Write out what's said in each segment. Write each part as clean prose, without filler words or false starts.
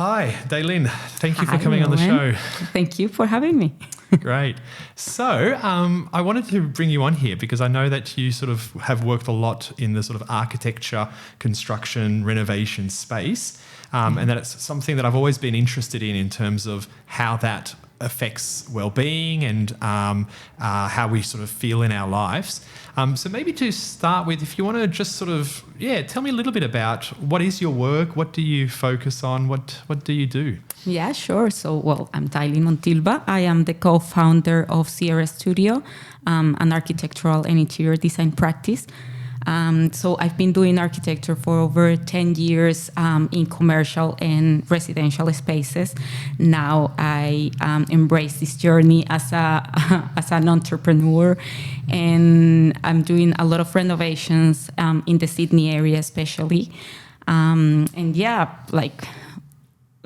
Hi, Dailin. Thank you for Hi, coming on the Rowan. show. Thank you for having me. Great. So I wanted to bring you on here because I know that you sort of have worked a lot in the sort of architecture, construction, renovation space, and that it's something that I've always been interested in terms of how that affects well-being and how we sort of feel in our lives. So maybe to start with, if you want to just sort of, tell me a little bit about what is your work, what do you focus on, what do you do? Yeah, sure. So, I'm Dailin Montilva. I am the co-founder of Sierra Studio, an architectural and interior design practice. So I've been doing architecture for over 10 years in commercial and residential spaces. Now I embrace this journey as an entrepreneur, and I'm doing a lot of renovations in the Sydney area, especially,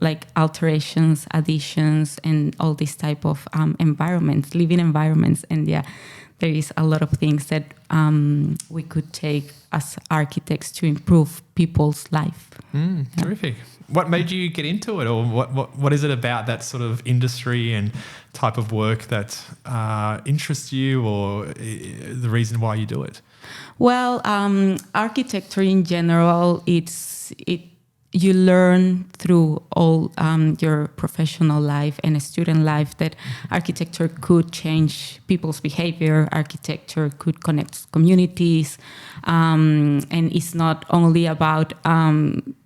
like alterations, additions, and all this type of environments, living environments, and there is a lot of things that we could take as architects to improve people's life. Terrific. What made you get into it, or what is it about that sort of industry and type of work that interests you, or the reason why you do it? Well, architecture in general, you learn through all your professional life and student life that architecture could change people's behavior. Architecture could connect communities, and it's not only about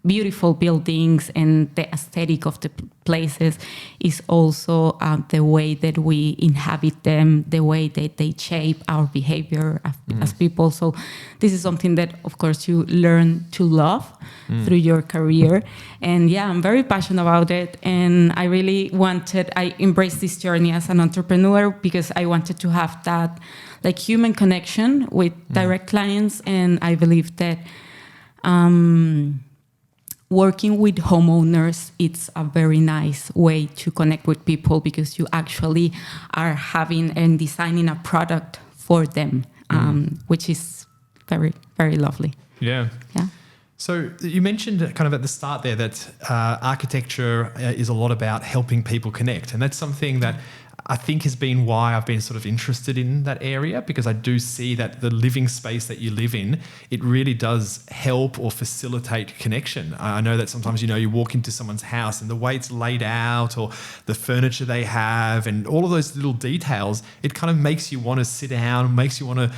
beautiful buildings and the aesthetic of the places. It's also the way that we inhabit them, the way that they shape our behavior as people. So this is something that, of course, you learn to love through your career. And I'm very passionate about it. And I embraced this journey as an entrepreneur because I wanted to have that like human connection with direct clients. And I believe that working with homeowners, it's a very nice way to connect with people because you actually are having and designing a product for them, which is very, very lovely. Yeah. Yeah. So you mentioned kind of at the start there that architecture is a lot about helping people connect. And that's something that I think has been why I've been sort of interested in that area, because I do see that the living space that you live in, it really does help or facilitate connection. I know that sometimes, you walk into someone's house and the way it's laid out or the furniture they have and all of those little details, it kind of makes you want to sit down, makes you want to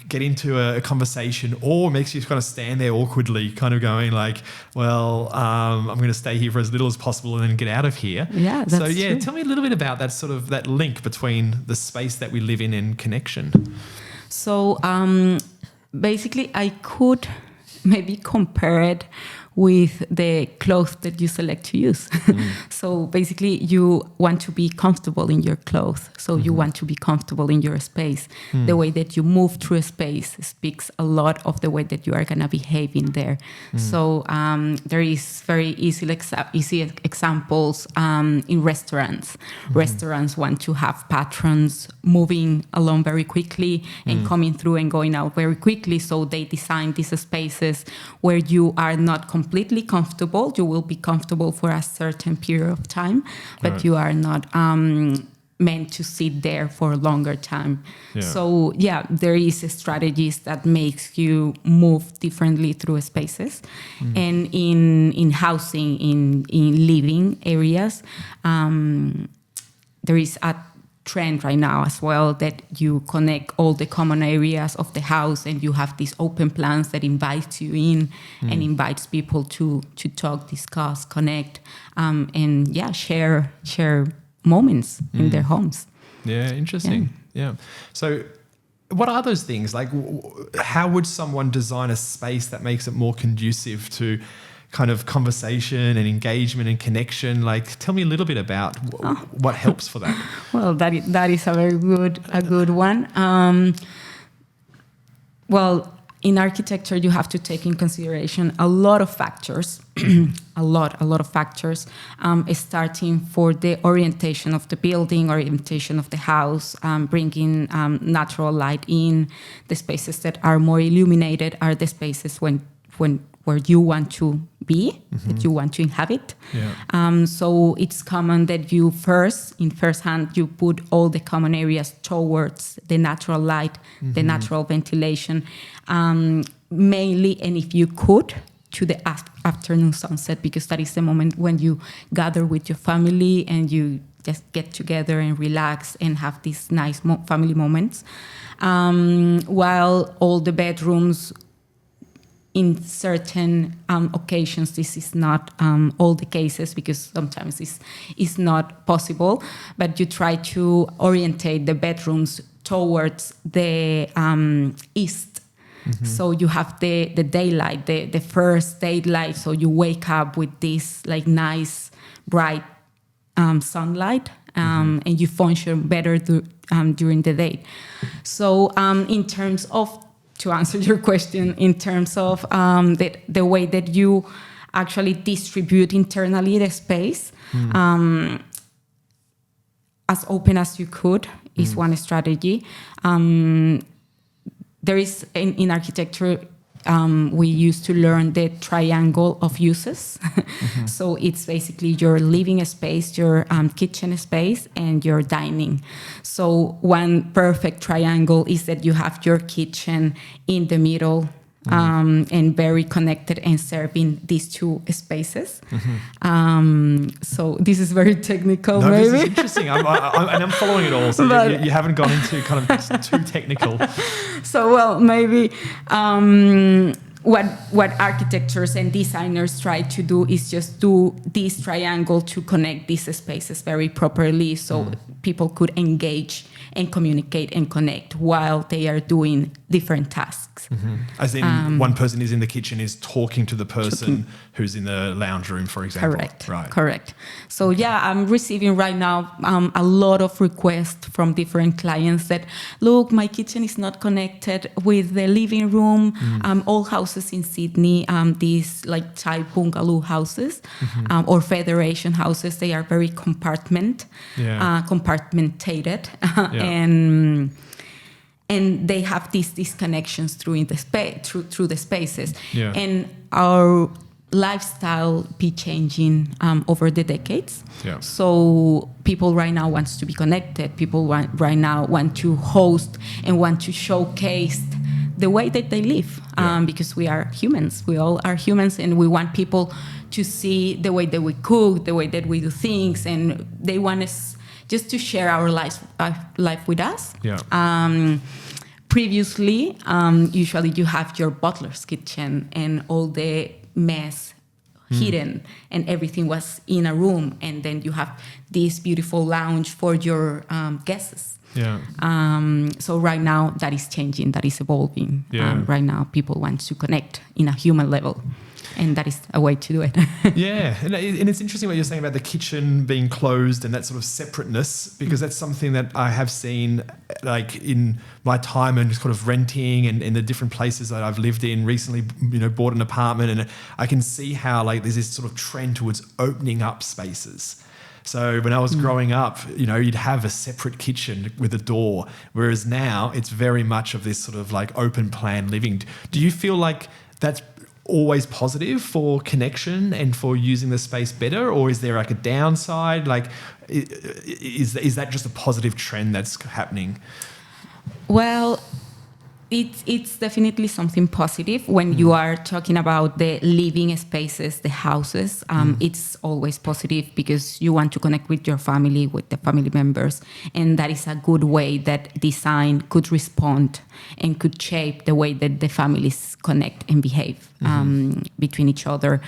get into a conversation, or makes you kind of stand there awkwardly kind of going like, well, I'm going to stay here for as little as possible and then get out of here. Yeah, that's true. Tell me a little bit about that sort of that link between the space that we live in and connection. So basically, I could maybe compare it with the clothes that you select to use. So basically, you want to be comfortable in your clothes. So you want to be comfortable in your space. The way that you move through a space speaks a lot of the way that you are going to behave in there. So there is very easy examples in restaurants. Restaurants want to have patrons moving along very quickly and coming through and going out very quickly. So they design these spaces where you are not completely comfortable. You will be comfortable for a certain period of time, but you are not meant to sit there for a longer time. Yeah. So there is strategies that makes you move differently through spaces. And in housing, in living areas, there is a trend right now as well that you connect all the common areas of the house and you have these open plans that invites you in and invites people to talk, discuss, connect, and share moments in their homes. Yeah, interesting. Yeah. So what are those things? Like, how would someone design a space that makes it more conducive to kind of conversation and engagement and connection? Like, tell me a little bit about what helps for that. Well, that is a very good one. In architecture, you have to take in consideration a lot of factors, a lot of factors, starting for the orientation of the building, orientation of the house, bringing natural light in. The spaces that are more illuminated are the spaces when where you want to be, that you want to inhabit. Yeah. So it's common that you in first hand, you put all the common areas towards the natural light, the natural ventilation, mainly, and if you could, to the afternoon sunset, because that is the moment when you gather with your family and you just get together and relax and have these nice family moments. While all the bedrooms, in certain occasions, this is not all the cases, because sometimes it's not possible, but you try to orientate the bedrooms towards the east. So you have the daylight, the first daylight, so you wake up with this like nice bright sunlight, and you function better during the day. So in terms of, to answer your question, in terms of the way that you actually distribute internally the space, as open as you could is one strategy. There is, in architecture, we used to learn the triangle of uses. So it's basically your living space, your kitchen space, and your dining. So one perfect triangle is that you have your kitchen in the middle, and very connected and serving these two spaces. So this is very technical, maybe. This is interesting. I'm following it all. So you haven't gone into kind of too technical. So, well, maybe what architects and designers try to do is just do this triangle to connect these spaces very properly, so people could engage and communicate and connect while they are doing different tasks. As in, one person is in the kitchen, is talking to the person who's in the lounge room, for example. Correct. Right. Correct. So yeah, I'm receiving right now a lot of requests from different clients that, look, my kitchen is not connected with the living room. All houses in Sydney, these like type bungalow houses or federation houses, they are very compartmentated. And they have these disconnections through the spaces. Yeah. And our lifestyle be changing over the decades. Yeah. So people right now wants to be connected. People right now want to host and want to showcase the way that they live, because we are humans. We all are humans, and we want people to see the way that we cook, the way that we do things, and they want us just to share our life with us. Yeah. Previously, usually you have your butler's kitchen and all the mess hidden, and everything was in a room, and then you have this beautiful lounge for your guests. Yeah. So right now that is changing, that is evolving. Yeah. Right now people want to connect in a human level, and that is a way to do it. Yeah, and it's interesting what you're saying about the kitchen being closed and that sort of separateness, because that's something that I have seen like in my time and just kind of renting and in the different places that I've lived in recently, bought an apartment, and I can see how like there's this sort of trend towards opening up spaces. So when I was growing up, you'd have a separate kitchen with a door, whereas now it's very much of this sort of like open plan living. Do you feel like that's always positive for connection and for using the space better, or is there like a downside? Like, is that just a positive trend that's happening? Well, it's definitely something positive when you are talking about the living spaces, the houses. It's always positive because you want to connect with your family, with the family members, and that is a good way that design could respond and could shape the way that the families connect and behave between each other.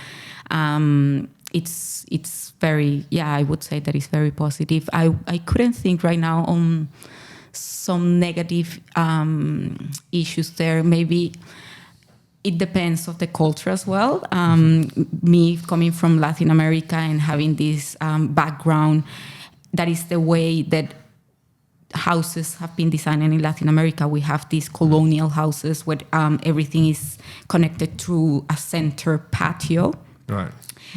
It's very, I would say that it's very positive. I couldn't think right now on some negative issues there. Maybe it depends of the culture as well. Me coming from Latin America and having this background, that is the way that houses have been designed in Latin America. We have these colonial houses where everything is connected to a center patio. Right.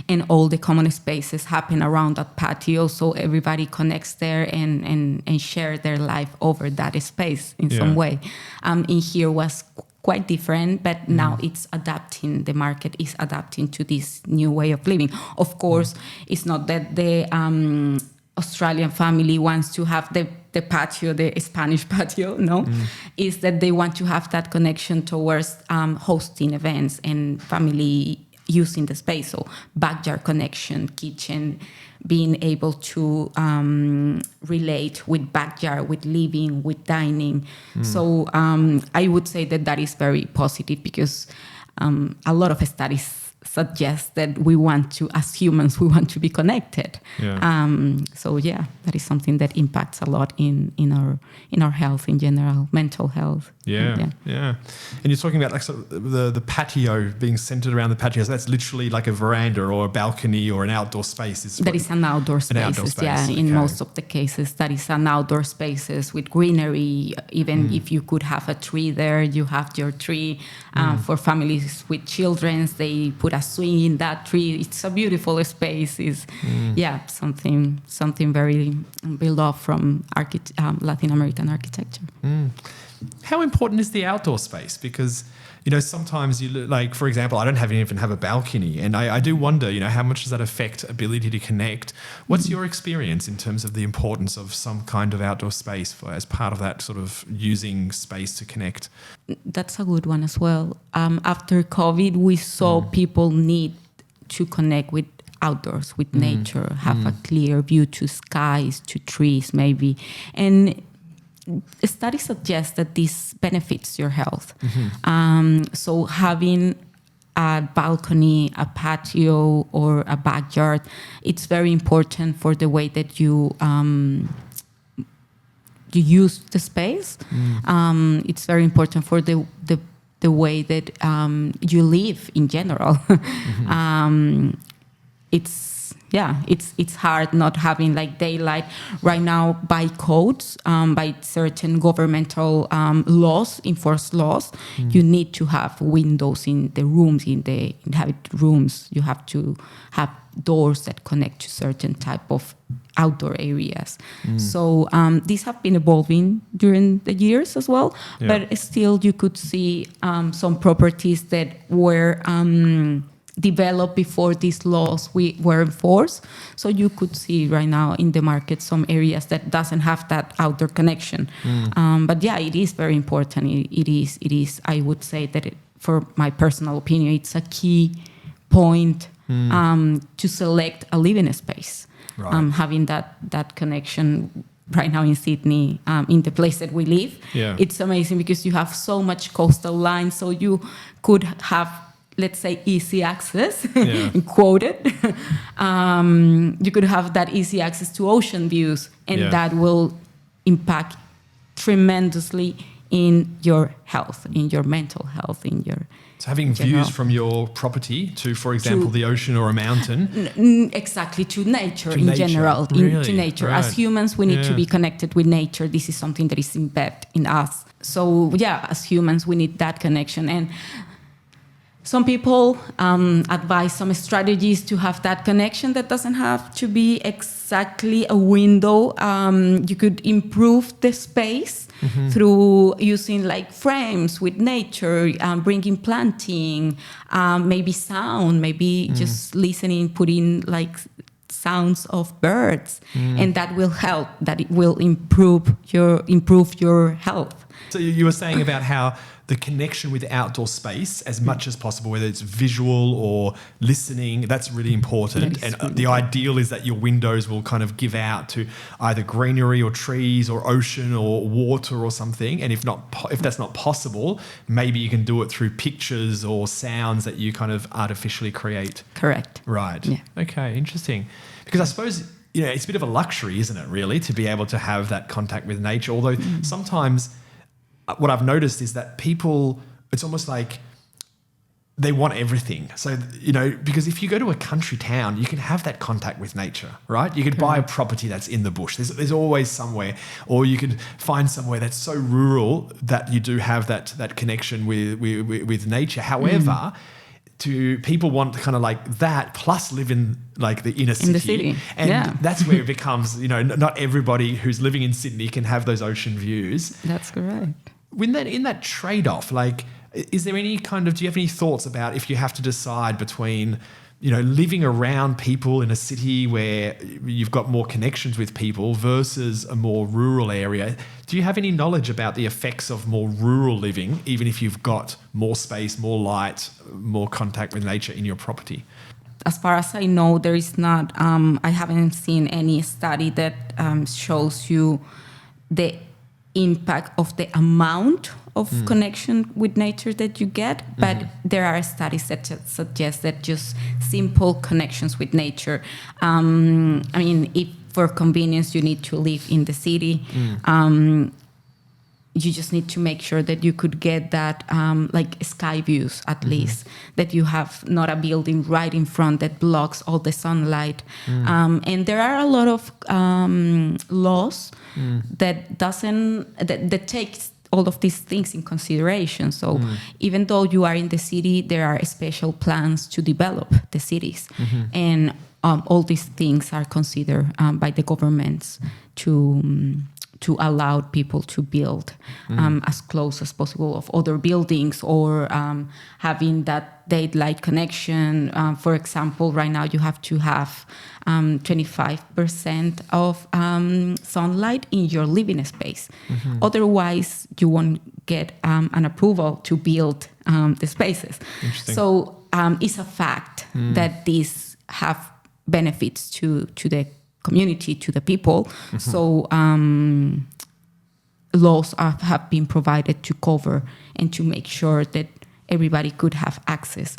And all the common spaces happen around that patio, so everybody connects there and share their life over that space in some way. In here was quite different, but now it's adapting. The market is adapting to this new way of living. Of course, it's not that the Australian family wants to have the patio, the Spanish patio, no. Is that they want to have that connection towards hosting events and family using the space. So backyard connection, kitchen, being able to relate with backyard, with living, with dining. So I would say that is very positive, because a lot of studies suggest that we want to, as humans, we want to be connected. So that is something that impacts a lot in our health in general, mental health. And you're talking about like sort of the patio being centered around the patio. So that's literally like a veranda or a balcony or an outdoor space. That is an outdoor space. In most of the cases, that is an outdoor spaces with greenery. Even if you could have a tree there, you have your tree. For families with children, they put a swing in that tree. It's a beautiful space. It's something very beloved from Latin American architecture. How important is the outdoor space? Because, sometimes like, for example, I don't even have a balcony, and I do wonder, how much does that affect ability to connect? What's your experience in terms of the importance of some kind of outdoor space as part of that sort of using space to connect? That's a good one as well. After COVID, we saw people need to connect with outdoors, with nature, have a clear view to skies, to trees maybe. And studies suggest that this benefits your health. So having a balcony, a patio, or a backyard, it's very important for the way that you use the space. It's very important for the way that you live in general. It's hard not having like daylight right now by codes, by certain governmental laws, enforced laws. You need to have windows in the rooms, in the inhabited rooms. You have to have doors that connect to certain type of outdoor areas. So these have been evolving during the years as well, but still you could see some properties that were developed before these laws were enforced. So you could see right now in the market some areas that doesn't have that outdoor connection. But it is very important. It is. I would say that for my personal opinion, it's a key point to select a living space. Having that connection. Right now in Sydney, in the place that we live, it's amazing because you have so much coastal line. So you could have, let's say, easy access, quoted. You could have that easy access to ocean views, and that will impact tremendously in your health, in your mental health, in your... So having views from your property to, for example, the ocean or a mountain? Exactly, to nature in general. Really? To nature. Right. As humans, we need to be connected with nature. This is something that is embedded in us. So, as humans, we need that connection. And some people advise some strategies to have that connection that doesn't have to be exactly a window. You could improve the space through using like frames with nature, bringing planting, maybe sound, maybe just listening, putting like sounds of birds, and that will help. That it will improve your health. So you were saying about how the connection with outdoor space as much as possible, whether it's visual or listening, that's really important. And the ideal is that your windows will kind of give out to either greenery or trees or ocean or water or something. And if that's not possible, maybe you can do it through pictures or sounds that you kind of artificially create. Correct. Right. Yeah. Okay, interesting. Because I suppose, it's a bit of a luxury, isn't it, really, to be able to have that contact with nature. Although sometimes what I've noticed is that people, it's almost like they want everything. So, because if you go to a country town, you can have that contact with nature, right? You could buy a property that's in the bush. There's always somewhere. Or you could find somewhere that's so rural that you do have that connection with nature. However, people want kind of like that plus live in like the inner city. In the city. And that's where it becomes, not everybody who's living in Sydney can have those ocean views. That's correct. In that trade-off, like, Is there any kind of, do you have any thoughts about if you have to decide between, living around people in a city where you've got more connections with people versus a more rural area? Do you have any knowledge about the effects of more rural living, even if you've got more space, more light, more contact with nature in your property? As far as I know, there is not, I haven't seen any study that shows you the impact of the amount of connection with nature that you get, but there are studies that suggest that just simple connections with nature. If for convenience you need to live in the city, you just need to make sure that you could get that like sky views at least, that you have not a building right in front that blocks all the sunlight. And there are a lot of laws that takes all of these things in consideration. So even though you are in the city, there are special plans to develop the cities. And all these things are considered by the governments to allow people to build as close as possible of other buildings, or having that daylight connection. For example, right now you have to have 25% of sunlight in your living space. Otherwise, you won't get an approval to build the spaces. So it's a fact that these have benefits to the community, to the people. So laws have been provided to cover and to make sure that everybody could have access.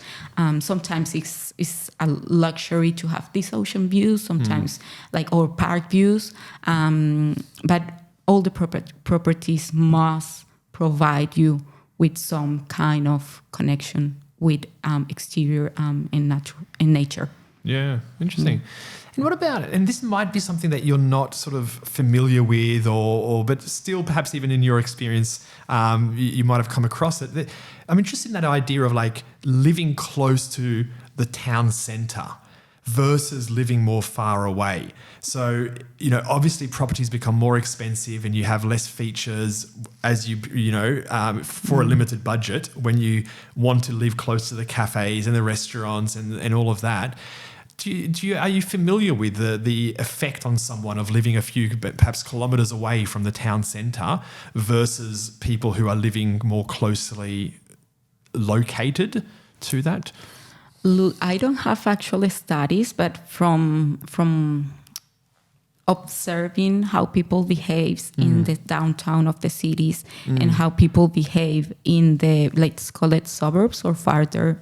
Sometimes it's a luxury to have these ocean views, sometimes or park views, but all the properties must provide you with some kind of connection with exterior and nature. Yeah, interesting. And what about it? And this might be something that you're not sort of familiar with, or but still perhaps even in your experience, you might have come across it. I'm interested in that idea of like living close to the town centre versus living more far away. So, obviously properties become more expensive and you have less features as for a limited budget when you want to live close to the cafes and the restaurants and all of that. Are you familiar with the effect on someone of living a few perhaps kilometres away from the town centre versus people who are living more closely located to that? Look, I don't have actual studies, but from observing how people behave in the downtown of the cities and how people behave in the, let's call it suburbs or farther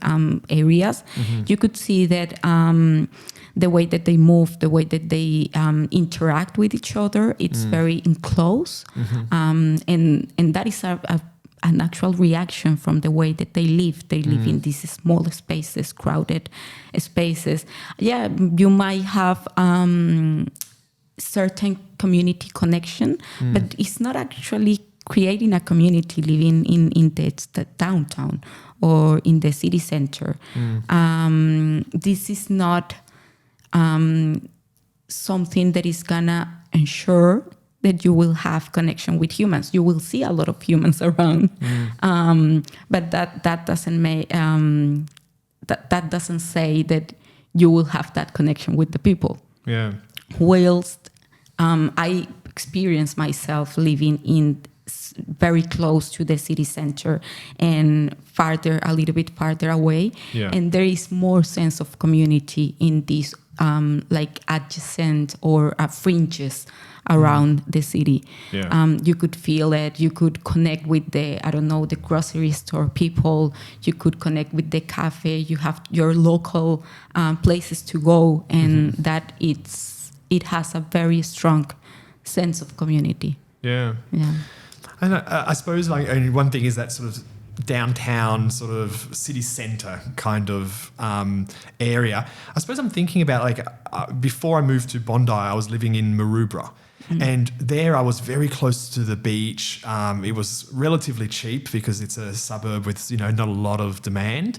areas, you could see that the way that they move, the way that they interact with each other, it's very enclosed. And that is an actual reaction from the way that they live. They live in these small spaces, crowded spaces. Yeah, you might have certain community connection, but it's not actually creating a community living in the downtown or in the city center. This is not something that is gonna ensure that you will have connection with humans. You will see a lot of humans around, but that doesn't make that doesn't say that you will have that connection with the people. Yeah. Whilst I experienced myself living in very close to the city center and a little bit farther away, and there is more sense of community in these like adjacent or fringes around the city. You could feel it. You could connect with the grocery store people. You could connect with the cafe. You have your local places to go, and that it has a very strong sense of community. Yeah. And I suppose one thing is that sort of downtown sort of city centre kind of area. I suppose I'm thinking about before I moved to Bondi, I was living in Maroubra. And there I was very close to the beach. It was relatively cheap because it's a suburb with, not a lot of demand.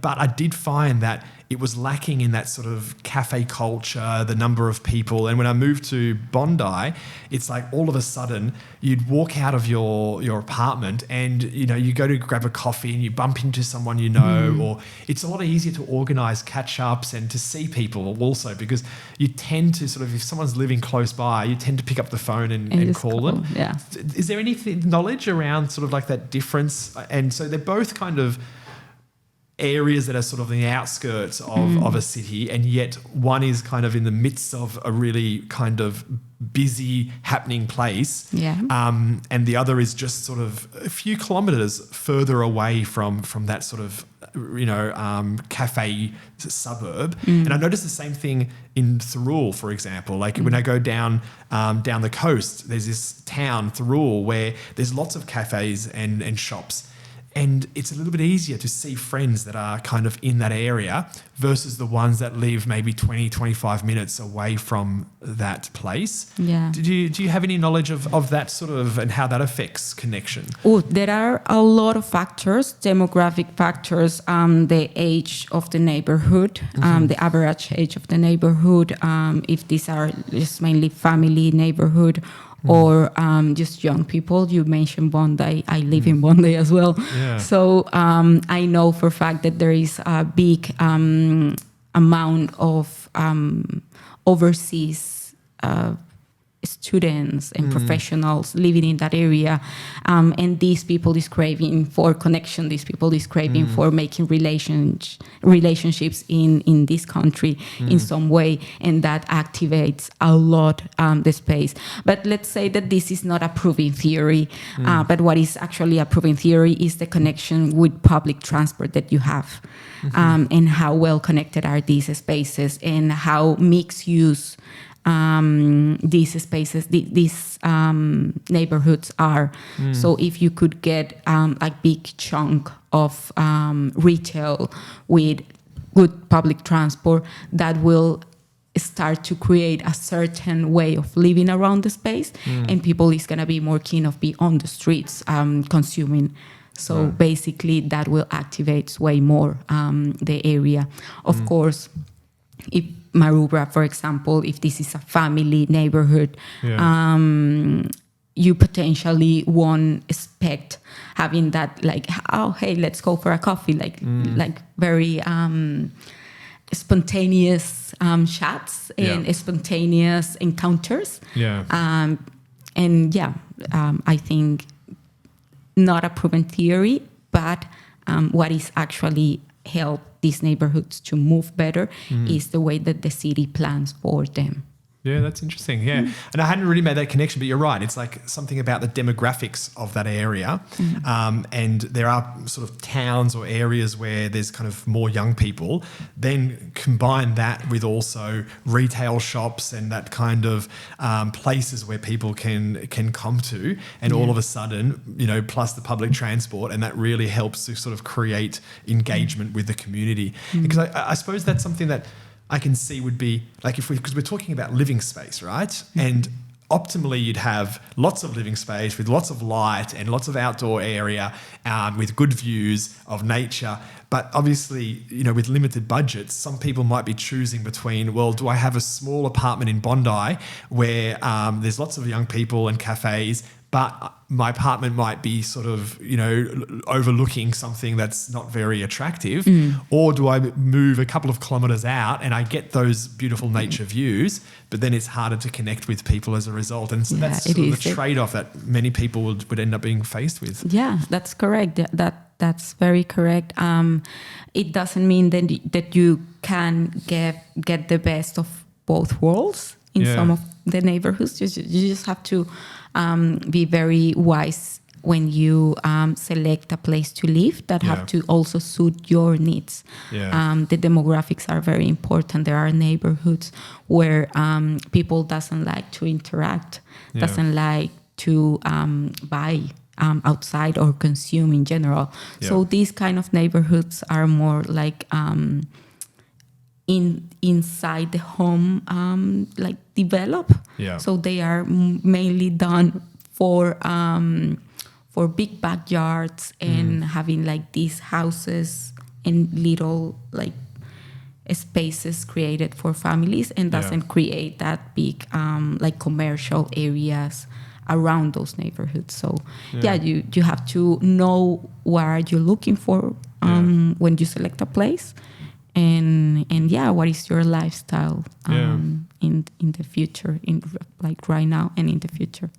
But I did find that it was lacking in that sort of cafe culture, the number of people. And when I moved to Bondi, it's like all of a sudden you'd walk out of your apartment and, you know, you go to grab a coffee and you bump into someone you know, or it's a lot easier to organise catch-ups and to see people also, because you tend to sort of, if someone's living close by, you tend to pick up the phone and call them. Yeah. Is there any knowledge around sort of like that difference? And so they're both kind of areas that are sort of the outskirts of a city, and yet one is kind of in the midst of a really kind of busy happening place, and the other is just sort of a few kilometres further away from that sort of, you know, cafe suburb. And I noticed the same thing in Thirroul, for example. Like when I go down the coast, there's this town, Thirroul, where there's lots of cafes and shops. And it's a little bit easier to see friends that are kind of in that area versus the ones that live maybe 20, 25 minutes away from that place. Yeah. Do you have any knowledge of that sort of, and how that affects connection? Oh, there are a lot of factors, demographic factors, the age of the neighborhood, the average age of the neighborhood, if these are just mainly family neighborhood, or just young people. You mentioned Bondi. I live in Bondi as well. Yeah. So I know for a fact that there is a big amount of overseas students and professionals living in that area. And these people is craving for connection. These people is craving for making relationships in this country in some way. And that activates a lot the space. But let's say that this is not a proven theory. But what is actually a proven theory is the connection with public transport that you have. And how well connected are these spaces, and how mixed use these spaces, these neighborhoods are. So if you could get a big chunk of retail with good public transport, that will start to create a certain way of living around the space, and people is going to be more keen of be on the streets consuming. So basically that will activate way more the area. Of course, if Maroubra, for example, if this is a family neighborhood, you potentially won't expect having that, like, oh, hey, let's go for a coffee, like very spontaneous chats and spontaneous encounters. I think not a proven theory, but what is actually help these neighborhoods to move better is the way that the city plans for them. Yeah, that's interesting. Yeah. And I hadn't really made that connection, but you're right. It's like something about the demographics of that area. And there are sort of towns or areas where there's kind of more young people. Then combine that with also retail shops and that kind of places where people can come to. And all of a sudden, you know, plus the public transport, and that really helps to sort of create engagement with the community. Because I suppose that's something that I can see would be like, because we're talking about living space, right? And optimally you'd have lots of living space with lots of light and lots of outdoor area with good views of nature. But obviously, you know, with limited budgets, some people might be choosing between, well, do I have a small apartment in Bondi where there's lots of young people and cafes, but my apartment might be sort of, you know, overlooking something that's not very attractive? Or do I move a couple of kilometres out and I get those beautiful nature views, but then it's harder to connect with people as a result? And so that's sort of the trade-off that many people would end up being faced with. Yeah, that's correct. That's very correct. It doesn't mean that you can get the best of both worlds in some of the neighborhoods. You just have to be very wise when you select a place to live that have to also suit your needs. The demographics are very important. There are neighborhoods where people doesn't like to interact, doesn't like to buy outside or consume in general. So these kind of neighborhoods are more like inside the home, like develop. So they are mainly done for big backyards and having like these houses in little like spaces created for families, and doesn't create that big like commercial areas around those neighborhoods. So you have to know what are you looking for when you select a place, and what is your lifestyle in the future, in like right now and in the future.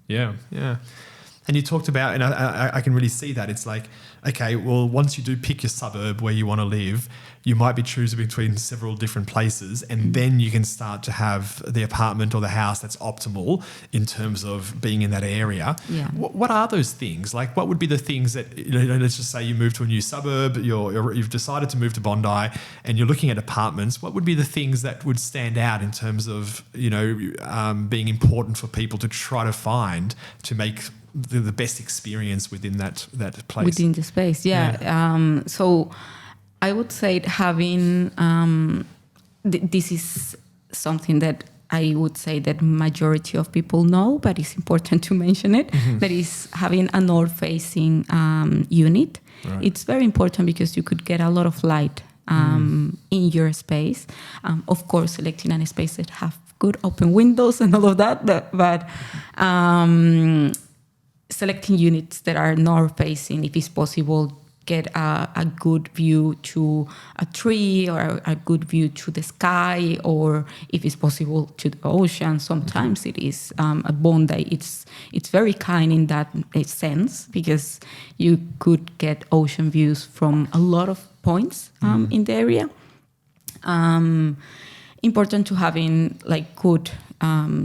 And you talked about, and I can really see that. It's like, okay, well, once you do pick your suburb where you want to live, you might be choosing between several different places, and then you can start to have the apartment or the house that's optimal in terms of being in that area. What are those things? Like, what would be the things that, let's just say you move to a new suburb, you've decided to move to Bondi, and you're looking at apartments. What would be the things that would stand out in terms of, being important for people to try to find to make the best experience within that place? Within the space, so I would say having, this is something that I would say that majority of people know, but it's important to mention it, that is having a north-facing unit. Right. It's very important because you could get a lot of light in your space. Of course, selecting a space that have good open windows and all of that, but selecting units that are north-facing, if it's possible, get a good view to a tree, or a good view to the sky, or if it's possible to the ocean. Sometimes it is a Bondi. It's very kind in that sense, because you could get ocean views from a lot of points in the area. Important to having like good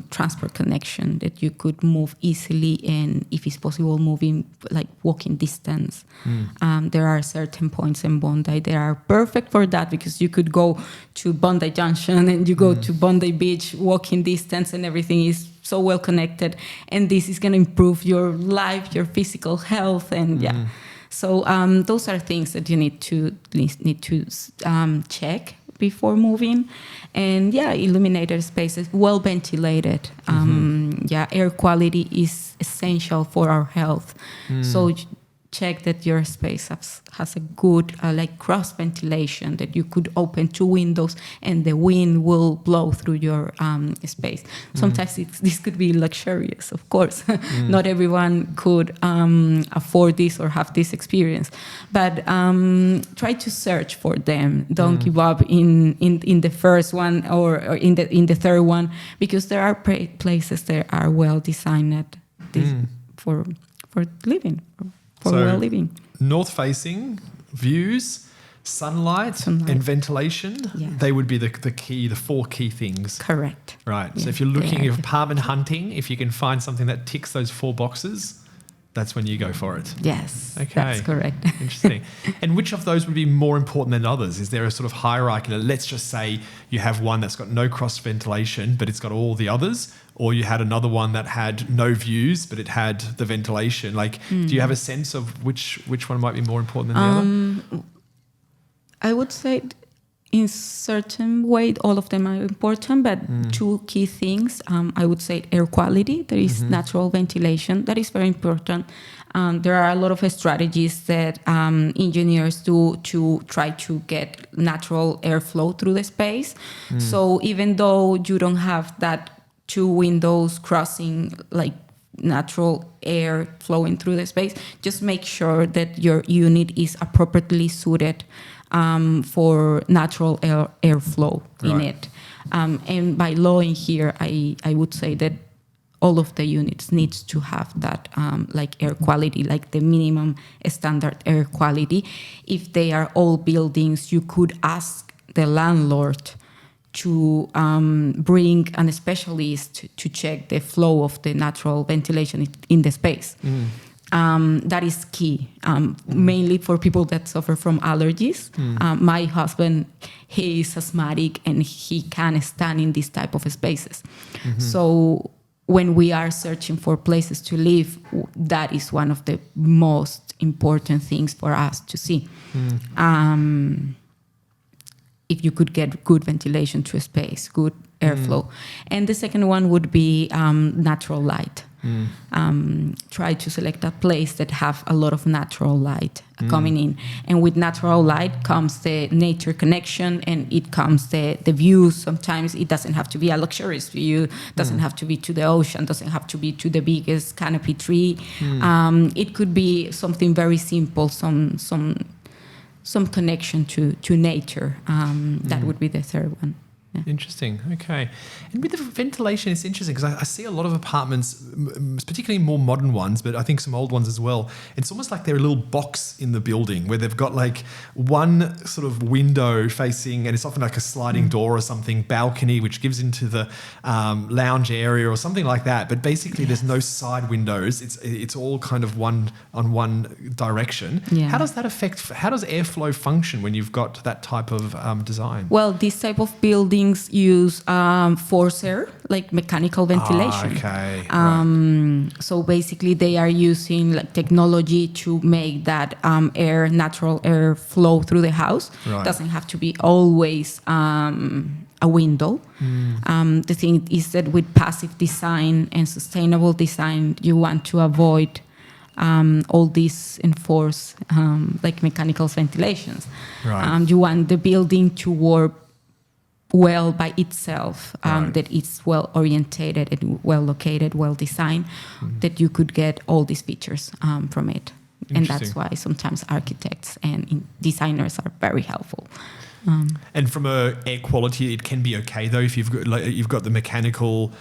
transport connection, that you could move easily, and if it's possible, moving like walking distance. There are certain points in Bondi that are perfect for that, because you could go to Bondi Junction and you go to Bondi Beach, walking distance, and everything is so well connected, and this is going to improve your life, your physical health, and so those are things that you need to check before moving. And illuminated spaces, well ventilated. Air quality is essential for our health. So check that your space has a good like cross ventilation, that you could open 2 windows and the wind will blow through your space. Sometimes this could be luxurious, of course. Not everyone could afford this or have this experience, but try to search for them. Don't give up in the first one or in the third one, because there are places that are well designed for living. Living. North-facing views, sunlight, and ventilation, they would be the 4 key things. Correct. Right. So if you're looking at apartment hunting, if you can find something that ticks those 4 boxes, that's when you go for it. Yes, okay. That's correct. Interesting. And which of those would be more important than others? Is there a sort of hierarchy? Let's just say you have one that's got no cross ventilation, but it's got all the others, or you had another one that had no views, but it had the ventilation. Like, do you have a sense of which one might be more important than the other? I would say in certain way, all of them are important, but 2 key things. I would say air quality. There is natural ventilation. That is very important. There are a lot of strategies that engineers do to try to get natural airflow through the space. So even though you don't have that 2 windows crossing, like natural air flowing through the space, just make sure that your unit is appropriately suited for natural airflow in it. And by law in here, I would say that all of the units needs to have that like air quality, like the minimum standard air quality. If they are all buildings, you could ask the landlord to bring a specialist to check the flow of the natural ventilation in the space. That is key, mainly for people that suffer from allergies. My husband, he is asthmatic and he can't stand in this type of spaces. So when we are searching for places to live, that is one of the most important things for us to see. If you could get good ventilation to a space, good airflow. And the second one would be natural light. Try to select a place that have a lot of natural light coming in. And with natural light comes the nature connection, and it comes the views. Sometimes it doesn't have to be a luxurious view, doesn't have to be to the ocean, doesn't have to be to the biggest canopy tree. It could be something very simple, some connection to nature. That would be the third one. Yeah. Interesting. Okay. And with the ventilation, it's interesting because I see a lot of apartments, particularly more modern ones, but I think some old ones as well. It's almost like they're a little box in the building where they've got like one sort of window facing, and it's often like a sliding door or something, balcony, which gives into the lounge area or something like that. But basically there's no side windows. It's all kind of one direction. Yeah. How does airflow function when you've got that type of design? Well, this type of buildings use forced air, like mechanical ventilation. Okay. So basically they are using like technology to make that natural air flow through the house. Right. Doesn't have to be always a window. The thing is that with passive design and sustainable design, you want to avoid all these enforced like mechanical ventilations. Right. You want the building to work well by itself, that it's well orientated and well located, well designed, that you could get all these features from it. And that's why sometimes architects and designers are very helpful. And from a air quality, it can be okay though if you've got the mechanical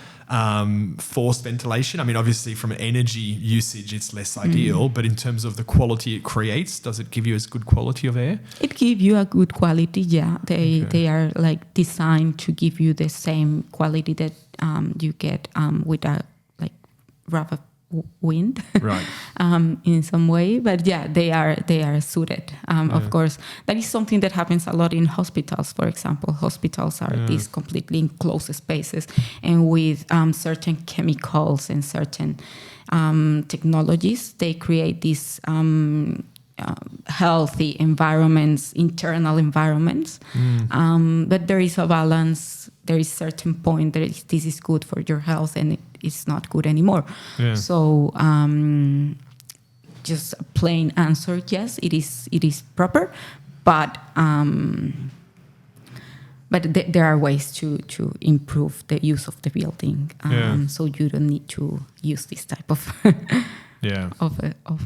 forced ventilation. I mean, obviously from an energy usage, it's less ideal, but in terms of the quality it creates, does it give you as good quality of air? It gives you a good quality, yeah. They are like designed to give you the same quality that you get with a like rough wind, right? In some way, but yeah, they are suited. Of course, that is something that happens a lot in hospitals. For example, hospitals are these completely enclosed spaces, and with certain chemicals and certain technologies, they create these healthy environments, internal environments. But there is a balance. There is a certain point that this is good for your health and it's not good anymore. Yeah. So just a plain answer, yes, it is proper, but there are ways to improve the use of the building. So you don't need to use this type of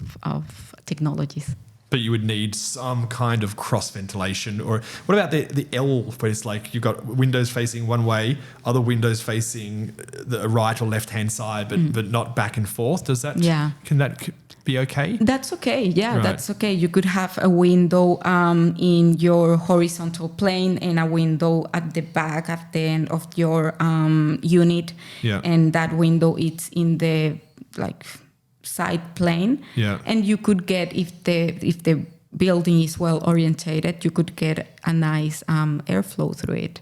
of technologies. But you would need some kind of cross ventilation. Or what about the L, where it's like you've got windows facing one way, other windows facing the right or left hand side, but not back and forth? Can that be okay? That's okay. Yeah, right. That's okay. You could have a window in your horizontal plane and a window at the back at the end of your unit, and that window it's in the like side plane, and you could get if the building is well orientated, you could get a nice airflow through it.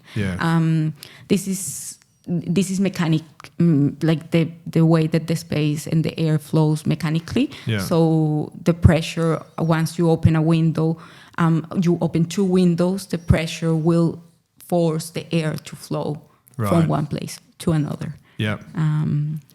This is mechanic, like the way that the space and the air flows mechanically. So the pressure, once you open a window, you open two windows, the pressure will force the air to flow from one place to another.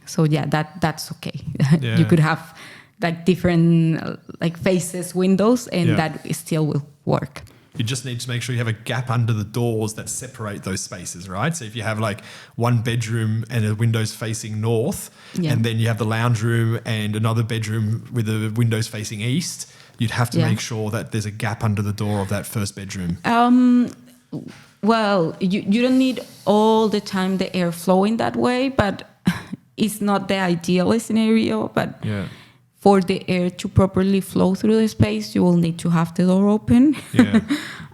So that's okay. You could have like different like faces, windows, and that still will work. You just need to make sure you have a gap under the doors that separate those spaces, right? So if you have like one bedroom and the windows facing north, and then you have the lounge room and another bedroom with the windows facing east, you'd have to make sure that there's a gap under the door of that first bedroom. Well, you don't need all the time the air flowing that way, but it's not the ideal scenario. But for the air to properly flow through the space, you will need to have the door open.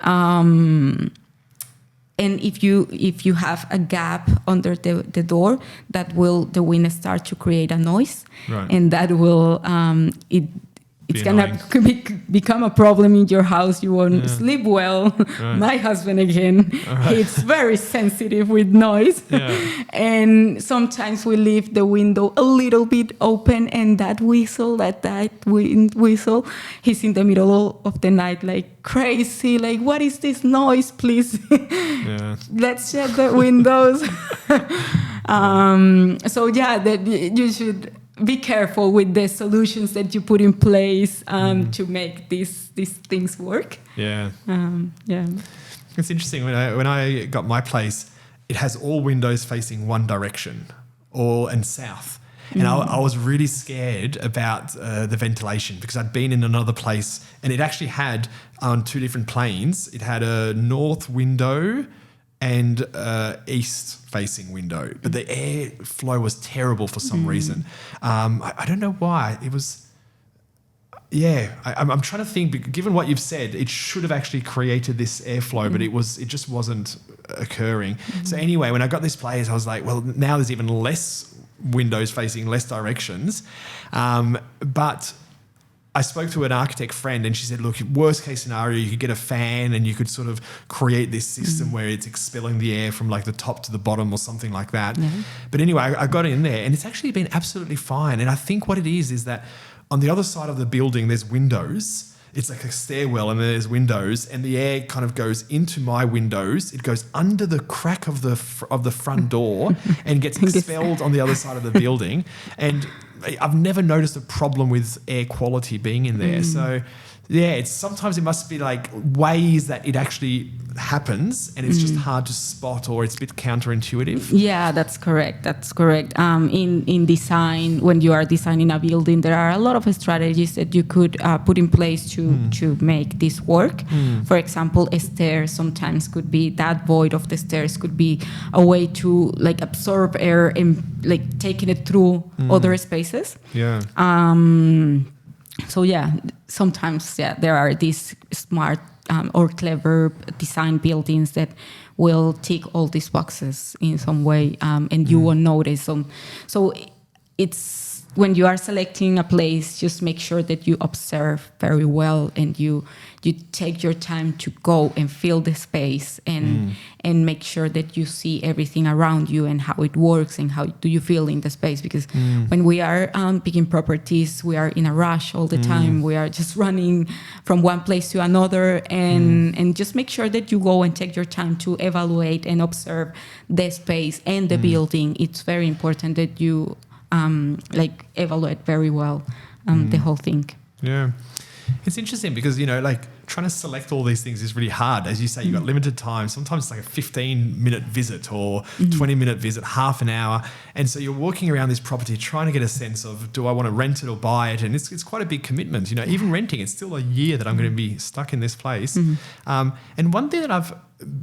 And if you have a gap under the door, the wind start to create a noise, and that will it's gonna become a problem in your house. You won't sleep well. My husband again, he's very sensitive with noise, and sometimes we leave the window a little bit open, and that wind whistle, he's in the middle of the night like crazy, like what is this noise? Please, let's shut the windows. So that you should be careful with the solutions that you put in place to make these things work. Yeah. Yeah. It's interesting. When I got my place, it has all windows facing one direction, and south. And I was really scared about the ventilation because I'd been in another place and it actually had on two different planes. It had a north window and east facing window, but the airflow was terrible for some reason. I don't know why. It was, I'm trying to think. Given what you've said, it should have actually created this airflow, but it just wasn't occurring. So anyway, when I got this place, I was like, well, now there's even less windows facing less directions. But I spoke to an architect friend and she said, look, worst case scenario, you could get a fan and you could sort of create this system where it's expelling the air from like the top to the bottom or something like that. Yeah. But anyway, I got in there and it's actually been absolutely fine. And I think what it is that on the other side of the building, there's windows. It's like a stairwell and there's windows and the air kind of goes into my windows. It goes under the crack of the front door and gets expelled on the other side of the building. And I've never noticed a problem with air quality being in there. So yeah, sometimes it must be like ways that it actually happens and it's just hard to spot or it's a bit counterintuitive. Yeah, that's correct. In design, when you are designing a building, there are a lot of strategies that you could put in place to make this work. For example, a stair sometimes could be, that void of the stairs could be a way to like absorb air and like taking it through other spaces. Yeah. So yeah, sometimes there are these smart or clever design buildings that will tick all these boxes in some way, and you won't notice them. So it's when you are selecting a place, just make sure that you observe very well and you take your time to go and feel the space and make sure that you see everything around you and how it works and how do you feel in the space. Because when we are picking properties, we are in a rush all the time. We are just running from one place to another and just make sure that you go and take your time to evaluate and observe the space and the building. It's very important that you evaluate very well the whole thing. Yeah. It's interesting because, trying to select all these things is really hard. As you say, you've got limited time. Sometimes it's like a 15-minute visit or 20-minute visit, half an hour. And so you're walking around this property trying to get a sense of, do I want to rent it or buy it? And it's quite a big commitment. Even renting, it's still a year that I'm going to be stuck in this place. And one thing that I've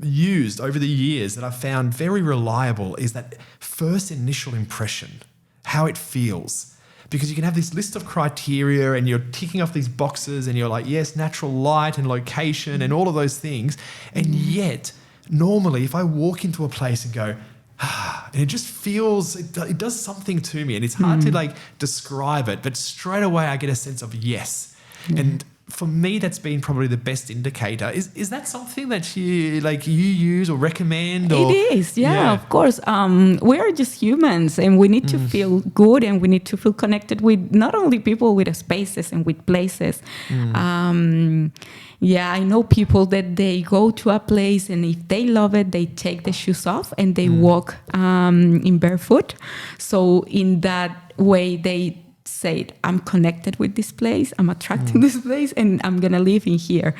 used over the years that I've found very reliable is that first initial impression, how it feels. Because you can have this list of criteria and you're ticking off these boxes and you're like, yes, natural light and location and all of those things. And yet, normally, if I walk into a place and go, and it just feels, it does something to me and it's hard to describe it, but straight away I get a sense of yes. And for me, that's been probably the best indicator. Is that something that you use or recommend? Or? It is, yeah, of course. We are just humans, and we need to feel good, and we need to feel connected with not only people, with spaces and with places. I know people that they go to a place, and if they love it, they take the shoes off and they walk in barefoot. So in that way, they say, I'm connected with this place, I'm attracting this place, and I'm gonna live in here.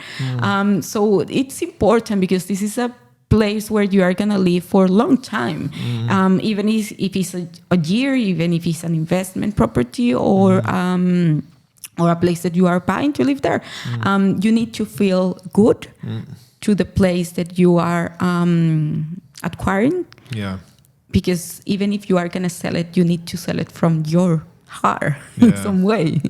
So it's important because this is a place where you are gonna live for a long time. Even if it's a year, even if it's an investment property or a place that you are buying to live there, you need to feel good to the place that you are acquiring. Yeah. Because even if you are gonna sell it, you need to sell it from your heart in some way.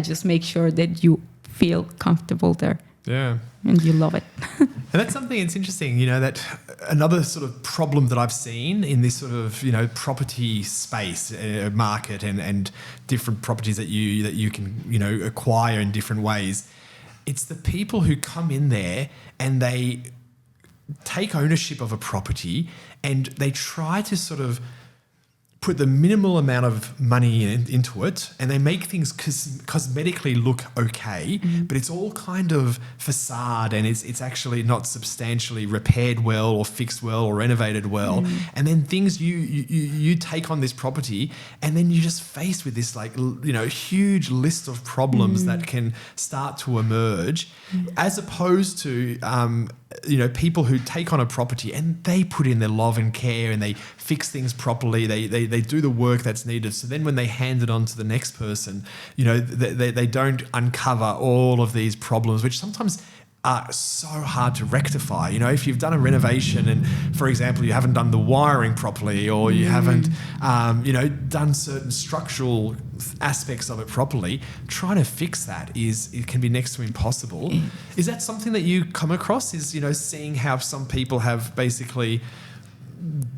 Just make sure that you feel comfortable there. And you love it. And that's something that's interesting, that another sort of problem that I've seen in this sort of, property space, market and different properties that you can, acquire in different ways. It's the people who come in there and they take ownership of a property and they try to sort of put the minimal amount of money into it, and they make things cosmetically look okay, but it's all kind of facade, and it's actually not substantially repaired well or fixed well or renovated well. And then things you take on this property, and then you're just faced with this huge list of problems that can start to emerge, as opposed to people who take on a property and they put in their love and care and they fix things properly. They do the work that's needed. So then when they hand it on to the next person, they don't uncover all of these problems, which sometimes are so hard to rectify. If you've done a renovation and, for example, you haven't done the wiring properly, or you haven't, done certain structural aspects of it properly, trying to fix that it can be next to impossible. Is that something that you come across? Is, seeing how some people have basically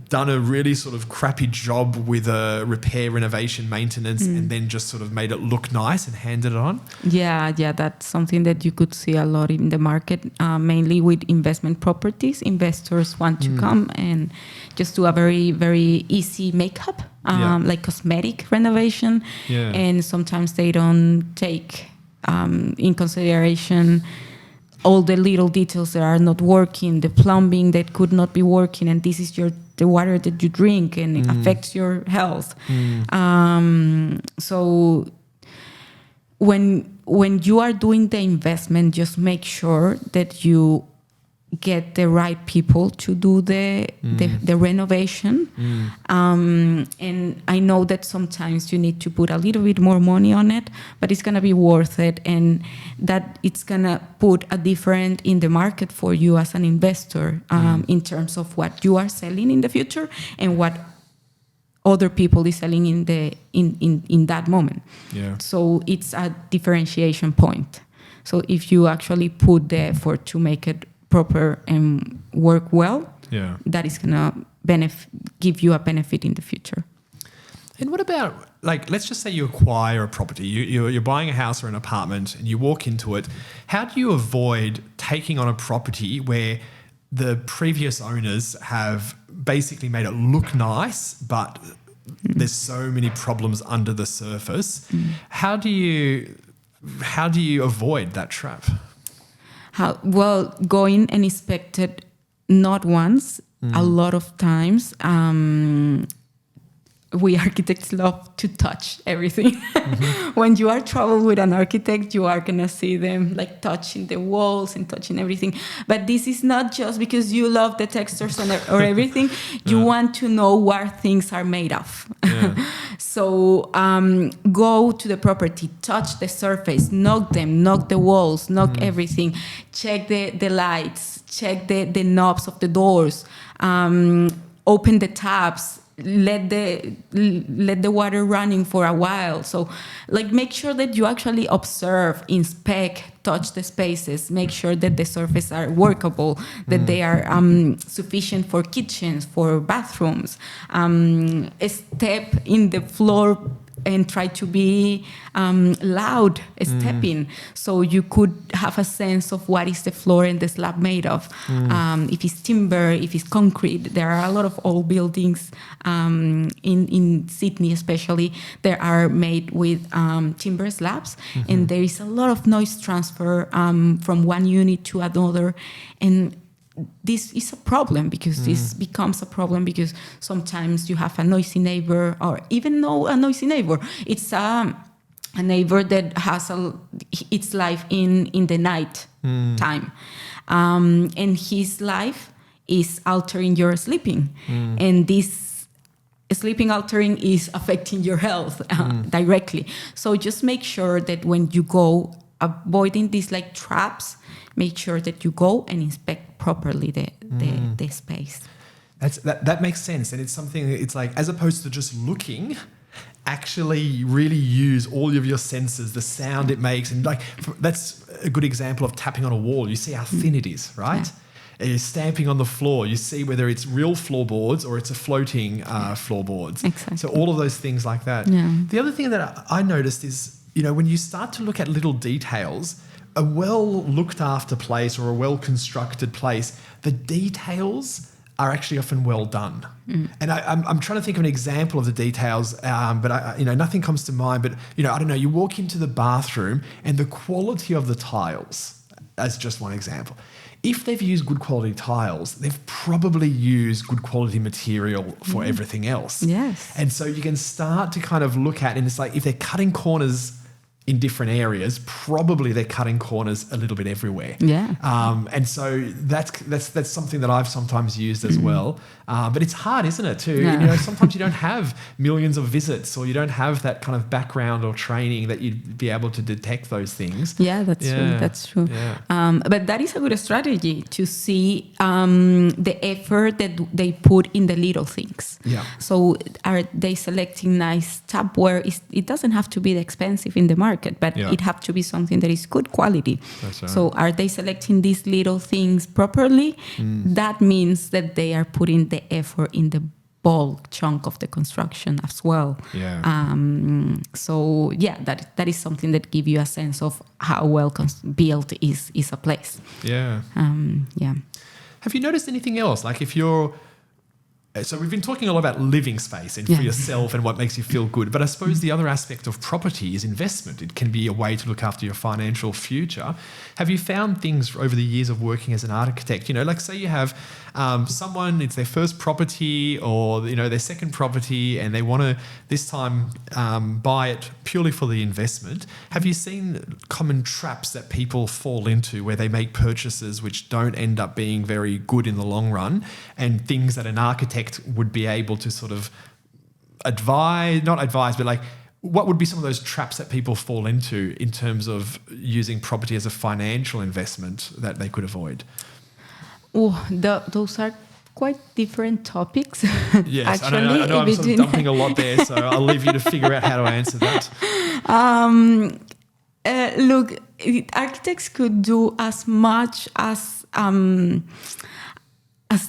done a really sort of crappy job with a repair, renovation, maintenance, and then just sort of made it look nice and handed it on? Yeah, that's something that you could see a lot in the market, mainly with investment properties. Investors want to come and just do a very, very easy makeup, like cosmetic renovation. Yeah. And sometimes they don't take in consideration all the little details that are not working, the plumbing that could not be working, and this is the water that you drink, and it affects your health. So when you are doing the investment, just make sure that you get the right people to do the renovation. And I know that sometimes you need to put a little bit more money on it, but it's going to be worth it, and that it's going to put a difference in the market for you as an investor, in terms of what you are selling in the future and what other people is selling in that moment. Yeah. So it's a differentiation point. So if you actually put the effort to make it proper and work well, that is going to give you a benefit in the future. And what about, let's just say you acquire a property, you're buying a house or an apartment, and you walk into it. How do you avoid taking on a property where the previous owners have basically made it look nice, but there's so many problems under the surface? How do you avoid that trap? Going and inspect it not once, a lot of times. We architects love to touch everything. When you are traveling with an architect, you are going to see them touching the walls and touching everything. But this is not just because you love the textures or everything. You want to know what things are made of. So go to the property, touch the surface, knock the walls, knock everything. Check the lights, check the knobs of the doors, open the taps, let the water running for a while. So make sure that you actually observe, inspect, touch the spaces, make sure that the surfaces are workable, that they are sufficient for kitchens, for bathrooms. Step in the floor and try to be loud stepping, so you could have a sense of what is the floor and the slab made of. If it's timber, if it's concrete. There are a lot of old buildings in Sydney especially that are made with timber slabs, and there is a lot of noise transfer from one unit to another, and this is a problem because this becomes a problem because sometimes you have a noisy neighbor, or even no a noisy neighbor. It's a neighbor that has its life in the night time, and his life is altering your sleeping, and this sleeping altering is affecting your health directly. So just make sure that when you go, avoiding these traps, make sure that you go and inspect properly the space. That makes sense, and it's something. It's as opposed to just looking, actually really use all of your senses, the sound it makes, and that's a good example of tapping on a wall. You see how thin it is, right? Yeah. You're stamping on the floor. You see whether it's real floorboards or it's a floating floorboards. Exactly. So all of those things like that. Yeah. The other thing that I noticed is, when you start to look at little details, a well looked after place or a well constructed place, the details are actually often well done. And I'm trying to think of an example of the details, but nothing comes to mind. But I don't know. You walk into the bathroom and the quality of the tiles, as just one example. If they've used good quality tiles, they've probably used good quality material for everything else. Yes. And so you can start to kind of look at, and it's like if they're cutting corners in different areas, probably they're cutting corners a little bit everywhere. Yeah. And so that's something that I've sometimes used as well. But it's hard, isn't it? Sometimes you don't have millions of visits, or you don't have that kind of background or training that you'd be able to detect those things. Yeah, that's true. That's true. Yeah. But that is a good strategy to see the effort that they put in the little things. Yeah. So are they selecting nice tapware? It doesn't have to be expensive in the market, but it have to be something that is good quality. That's right. So are they selecting these little things properly? That means that they are putting the effort in the bulk chunk of the construction as well. Yeah. That is something that gives you a sense of how well built is a place. Yeah. Have you noticed anything else? Like if you're... So we've been talking a lot about living space and for yourself and what makes you feel good. But I suppose the other aspect of property is investment. It can be a way to look after your financial future. Have you found things over the years of working as an architect? Like say you have someone, it's their first property or their second property, and they want to this time buy it purely for the investment. Have you seen common traps that people fall into where they make purchases which don't end up being very good in the long run, and things that an architect would be able to sort of not advise, but like what would be some of those traps that people fall into in terms of using property as a financial investment that they could avoid? Oh, those are quite different topics. Yes, actually, I know I'm sort of dumping a lot there, so I'll leave you to figure out how to answer that. Look, architects could do as much as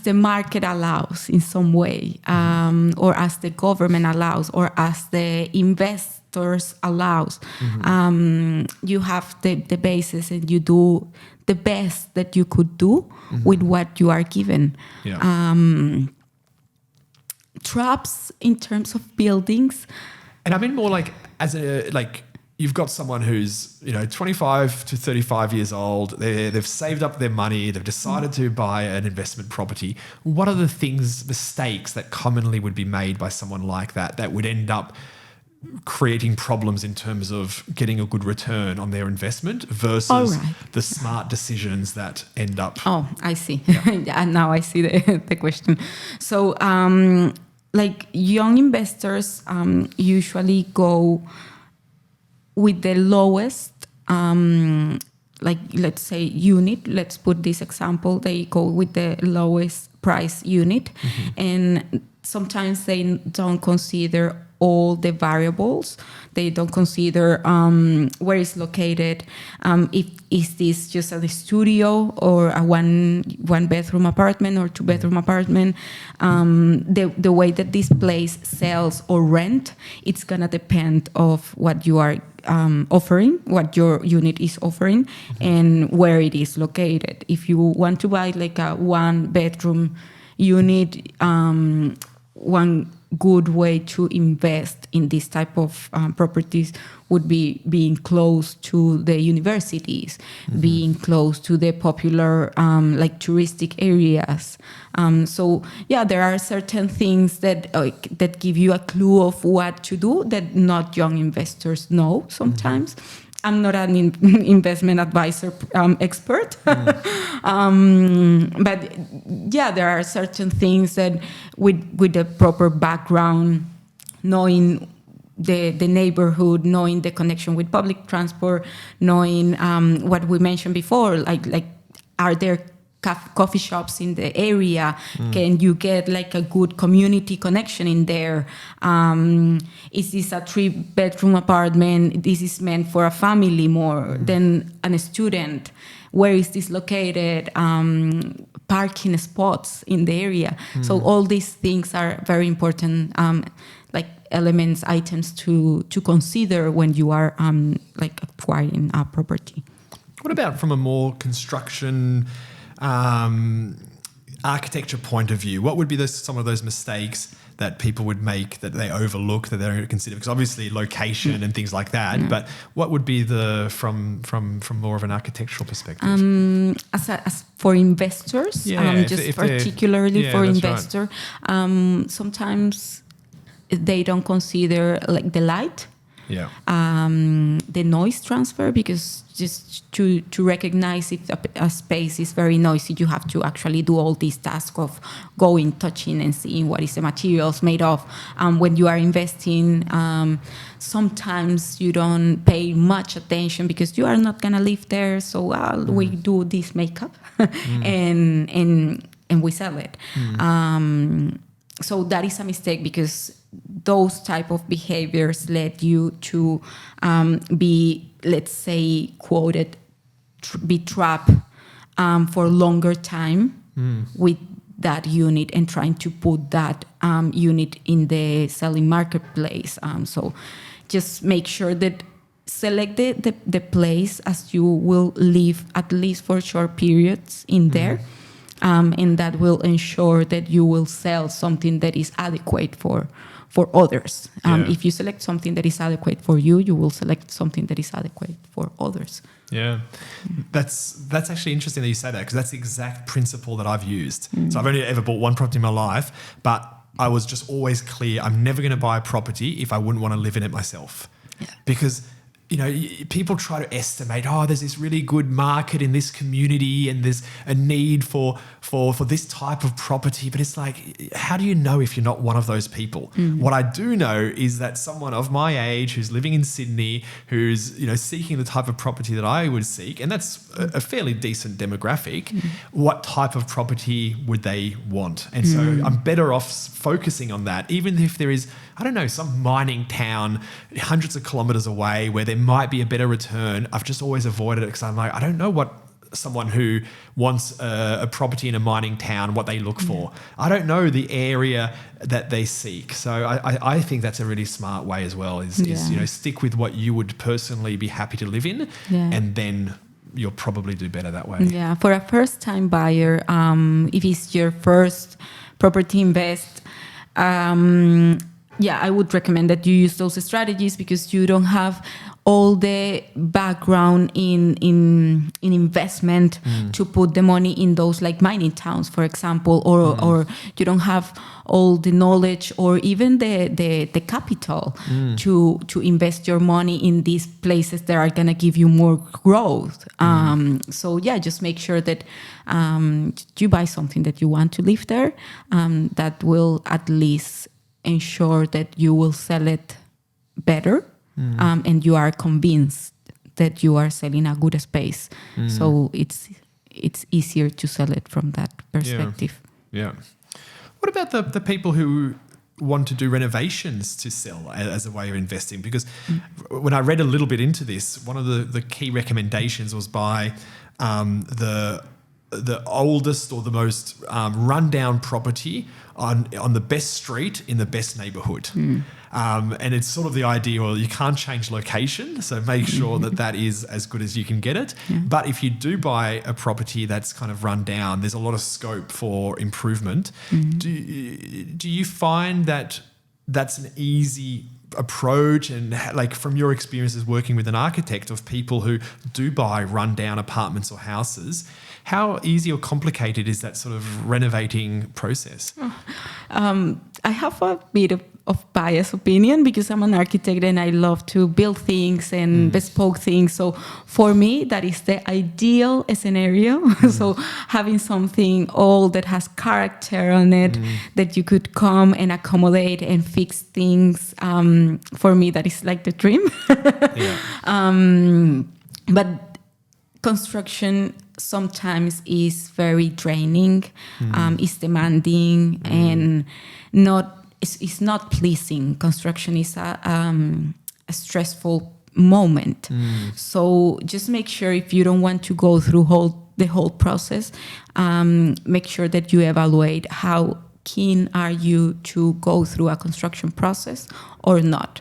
the market allows in some way, or as the government allows, or as the investors allows. You have the basis and you do the best that you could do with what you are given. Yeah. Traps in terms of buildings. And I mean more like you've got someone who's 25 to 35 years old. They've saved up their money. They've decided to buy an investment property. What are the mistakes that commonly would be made by someone like that would end up creating problems in terms of getting a good return on their investment versus the smart decisions that end up? Oh, I see. Yeah. Now I see the question. So, like young investors usually go with the lowest, like let's say unit. Let's put this example. They go with the lowest price unit, and sometimes they don't consider all the variables. They don't consider where it's located. Is this just a studio or a one bedroom apartment or two bedroom apartment? The way that this place sells or rent, it's gonna depend of what you are offering, what your unit is offering, and where it is located. If you want to buy like a one bedroom unit, one good way to invest in this type of properties would be being close to the universities, being close to the popular like touristic areas. So yeah, there are certain things that that give you a clue of what to do that not young investors know sometimes. I'm not an investment advisor expert, but yeah, there are certain things that with the proper background, knowing the neighborhood, knowing the connection with public transport, knowing what we mentioned before, like are there coffee shops in the area? Can you get like a good community connection in there? Is this a 3-bedroom apartment? This is meant for a family more than a student. Where is this located? Parking spots in the area. So all these things are very important, like elements, items to consider when you are like acquiring a property. What about from a more construction architecture point of view, what would be some of those mistakes that people would make, that they overlook, that they don't consider? Because obviously location and things like that, but what would be from more of an architectural perspective? As for investors, if particularly for investor, right. Sometimes they don't consider like the light, the noise transfer, because just to recognize if a space is very noisy, you have to actually do all these tasks of going, touching, and seeing what is the materials made of. When you are investing, sometimes you don't pay much attention because you are not gonna live there. So we do this makeup and we sell it. So that is a mistake, because those type of behaviors led you to be, let's say, quoted, be trapped for longer time with that unit and trying to put that unit in the selling marketplace. So just make sure that select the place as you will live at least for short periods in there. And that will ensure that you will sell something that is adequate for others. If you select something that is adequate for you, you will select something that is adequate for others. Yeah, that's actually interesting that you say that, because that's the exact principle that I've used. So I've only ever bought one property in my life, but I was just always clear, I'm never going to buy a property if I wouldn't want to live in it myself. Because people try to estimate, there's this really good market in this community and there's a need for this type of property. But it's like, how do you know if you're not one of those people? What I do know is that someone of my age who's living in Sydney, who's seeking the type of property that I would seek, and that's a fairly decent demographic, what type of property would they want? And so I'm better off focusing on that, even if there is, I don't know, some mining town hundreds of kilometers away where there might be a better return. I've just always avoided it because I'm like, I don't know what someone who wants a property in a mining town, what they look for. I don't know the area that they seek. So I think that's a really smart way as well, is stick with what you would personally be happy to live in, and then you'll probably do better that way. Yeah, for a first-time buyer, if it's your first property invest, I would recommend that you use those strategies, because you don't have all the background in investment to put the money in those like mining towns, for example, or you don't have all the knowledge or even the capital to invest your money in these places that are going to give you more growth. So just make sure that you buy something that you want to live there, that will at least ensure that you will sell it better, and you are convinced that you are selling a good space. So it's easier to sell it from that perspective. Yeah. What about the people who want to do renovations to sell as a way of investing? Because when I read a little bit into this, one of the key recommendations was by the oldest or the most rundown property on the best street in the best neighborhood. And it's sort of the idea, well, you can't change location, so make sure that is as good as you can get it. But if you do buy a property that's kind of run down, there's a lot of scope for improvement. Do you find that that's an easy approach, and like from your experiences working with an architect, of people who do buy rundown apartments or houses, how easy or complicated is that sort of renovating process? I have a bit of biased opinion, because I'm an architect and I love to build things and bespoke things. So for me, that is the ideal scenario. So having something old that has character on it, that you could come and accommodate and fix things, for me, that is like the dream. But construction sometimes is very draining, is demanding, and it's not pleasing. Construction is a stressful moment. So just make sure, if you don't want to go through the whole process, make sure that you evaluate how keen are you to go through a construction process or not.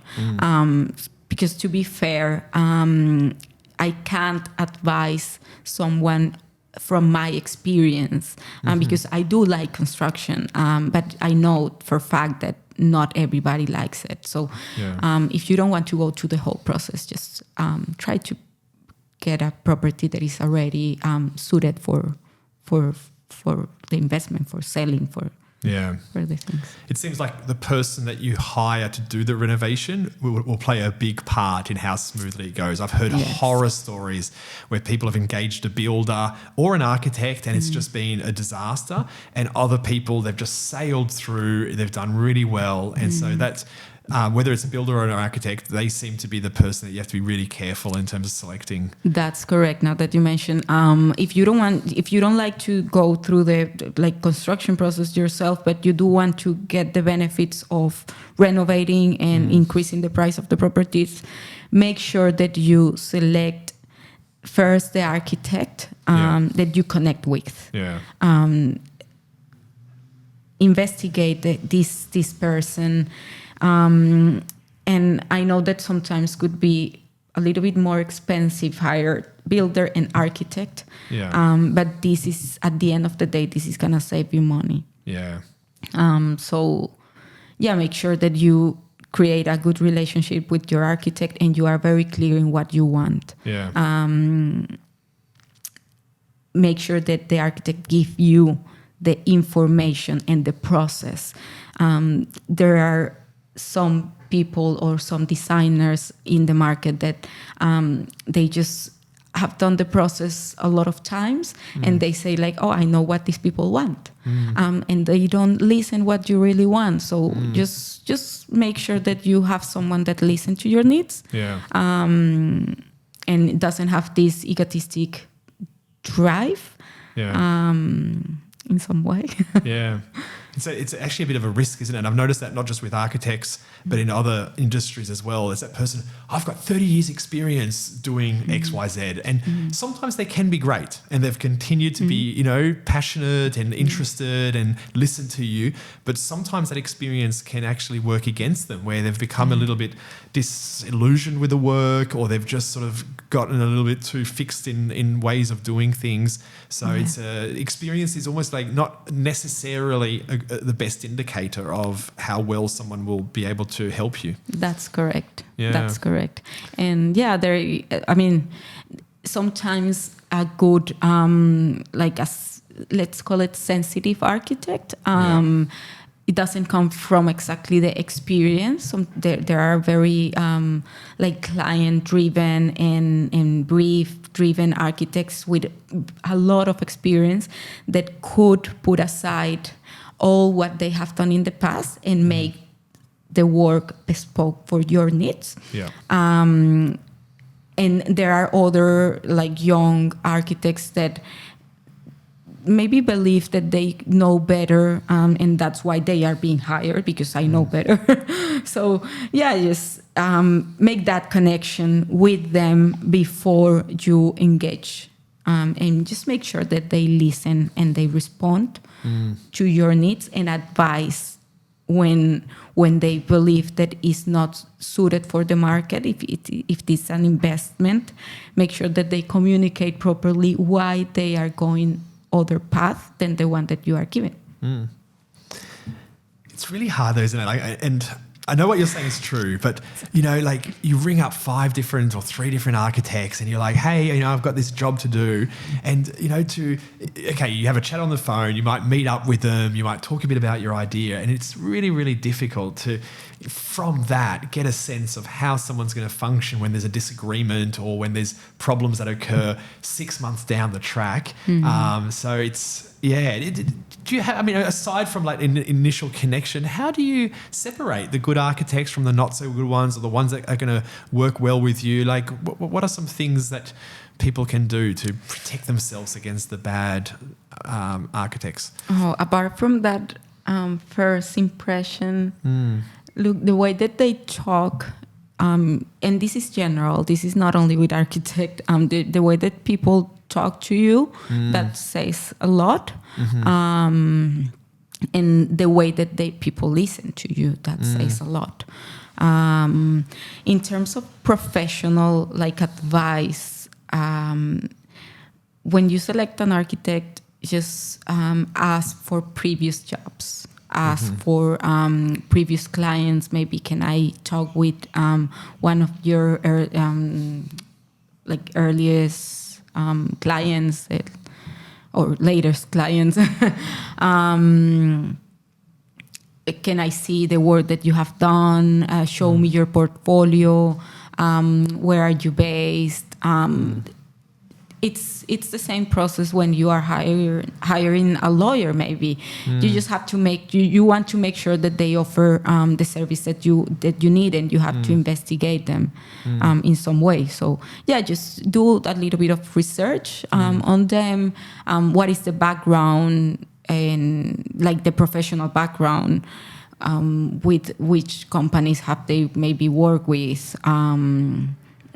Because to be fair, I can't advise someone from my experience, because I do like construction, but I know for a fact that not everybody likes it. So if you don't want to go through the whole process, just try to get a property that is already suited for the investment, for selling, for the things. It seems like the person that you hire to do the renovation will play a big part in how smoothly it goes. I've heard horror stories where people have engaged a builder or an architect and it's just been a disaster, and other people, they've just sailed through, they've done really well. And so that's whether it's a builder or an architect, they seem to be the person that you have to be really careful in terms of selecting. That's correct. Now that you mentioned, if you don't like to go through the construction process yourself, but you do want to get the benefits of renovating and increasing the price of the properties, make sure that you select first the architect that you connect with. Investigate this person. And I know that sometimes could be a little bit more expensive, hire builder and architect. But this is, at the end of the day, this is going to save you money. Make sure that you create a good relationship with your architect and you are very clear in what you want. Make sure that the architect give you the information and the process. There are some people or some designers in the market that they just have done the process a lot of times and they say I know what these people want. And they don't listen what you really want. So just make sure that you have someone that listens to your needs. And it doesn't have this egotistic drive in some way. It's actually a bit of a risk, isn't it? And I've noticed that not just with architects, but in other industries as well. There's that person, I've got 30 years experience doing X, Y, Z. And sometimes they can be great and they've continued to be, passionate and interested and listen to you. But sometimes that experience can actually work against them, where they've become a little bit disillusioned with the work, or they've just sort of gotten a little bit too fixed in ways of doing things. So it's experience is almost like not necessarily the best indicator of how well someone will be able to help you. That's correct. That's correct. And sometimes a good let's call it sensitive architect, it doesn't come from exactly the experience. There are very client driven and brief driven architects with a lot of experience that could put aside all what they have done in the past and make the work bespoke for your needs. And there are other young architects that maybe believe that they know better, and that's why they are being hired, because I know better. So just make that connection with them before you engage, and just make sure that they listen and they respond to your needs and advise when they believe that it's not suited for the market. If it's an investment, make sure that they communicate properly why they are going other path than the one that you are given. It's really hard though, isn't it? And I know what you're saying is true, but you ring up 5 different or 3 different architects and you're like, hey, I've got this job to do. And, you have a chat on the phone, you might meet up with them, you might talk a bit about your idea. And it's really, really difficult to, from that, get a sense of how someone's going to function when there's a disagreement or when there's problems that occur 6 months down the track. So it's, do you have, aside from an initial connection, how do you separate the good architects from the not so good ones, or the ones that are going to work well with you? What are some things that people can do to protect themselves against the bad architects? Apart from that first impression, look, the way that they talk, and this is general, this is not only with architect, the way that people talk to you, that says a lot. And the way that people listen to you, that says a lot. In terms of professional advice, when you select an architect, just ask for previous jobs. Ask for previous clients. Maybe can I talk with one of your earliest clients or latest clients? Can I see the work that you have done? Show me your portfolio. Where are you based? It's the same process when you are hiring a lawyer. Maybe you just have to you want to make sure that they offer the service that you need, and you have to investigate them in some way. So just do a little bit of research on them. What is the background, and like the professional background, with which companies have they maybe worked with.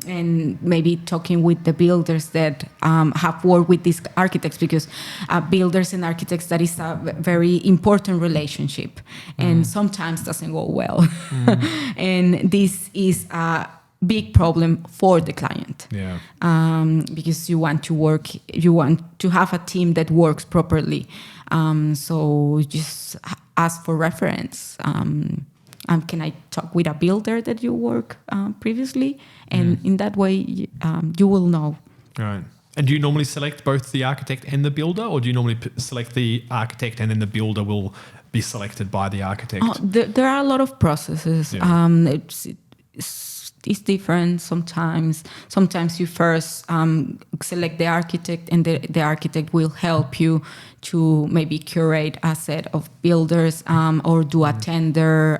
And maybe talking with the builders that have worked with these architects, because builders and architects, that is a very important relationship, and sometimes doesn't go well. And this is a big problem for the client, because you want to have a team that works properly. So just ask for reference. Can I talk with a builder that you work previously? And in that way, you will know. Right. And do you normally select both the architect and the builder, or do you normally select the architect and then the builder will be selected by the architect? There are a lot of processes. It's different sometimes. Sometimes you first select the architect, and the architect will help you to maybe curate a set of builders or do a tender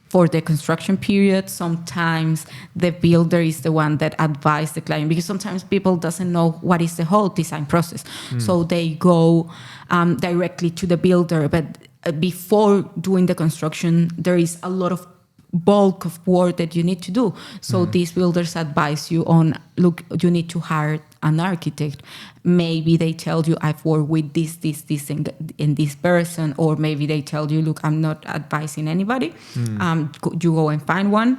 for the construction period. Sometimes the builder is the one that advises the client, because sometimes people doesn't know what is the whole design process. So they go directly to the builder, but before doing the construction, there is a lot of bulk of work that you need to do. So these builders advise you on, look, you need to hire an architect. Maybe they tell you, I've worked with this, and this person, or maybe they tell you, look, I'm not advising anybody. You go and find one.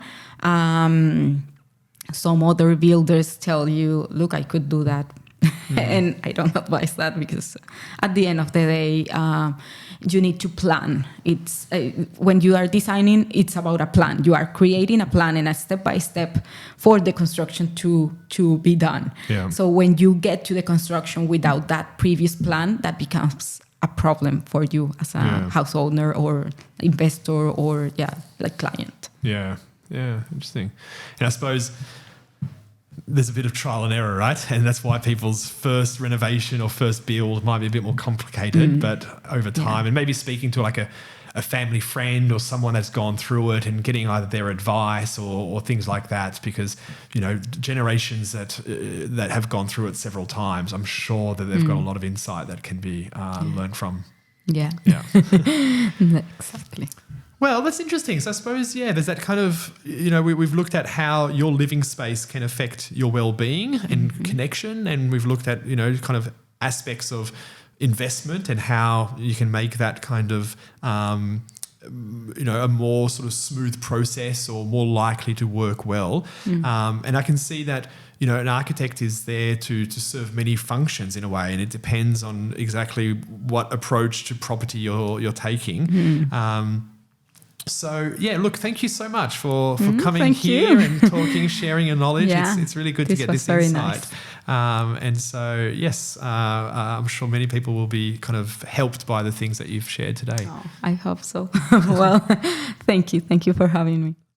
Some other builders tell you, look, I could do that. And I don't advise that, because at the end of the day, you need to plan. It's when you are designing, it's about a plan. You are creating a plan and a step-by-step for the construction to be done. So when you get to the construction without that previous plan, that becomes a problem for you as a house owner or investor or client. Yeah, interesting. And I suppose there's a bit of trial and error, right? And that's why people's first renovation or first build might be a bit more complicated, but over time, and maybe speaking to like a family friend or someone that's gone through it and getting either their advice or things like that, because, generations that have gone through it several times, I'm sure that they've got a lot of insight that can be learned from. Yeah. Exactly. Well, that's interesting. So I suppose, there's that kind of, we've looked at how your living space can affect your well-being and connection. And we've looked at, kind of aspects of investment and how you can make that kind of, a more sort of smooth process or more likely to work well. And I can see that, an architect is there to serve many functions in a way, and it depends on exactly what approach to property you're taking. So, look, thank you so much for coming here and talking, sharing your knowledge. It's really good to get this insight. Nice. And so, yes, I'm sure many people will be kind of helped by the things that you've shared today. I hope so. Well, thank you. Thank you for having me.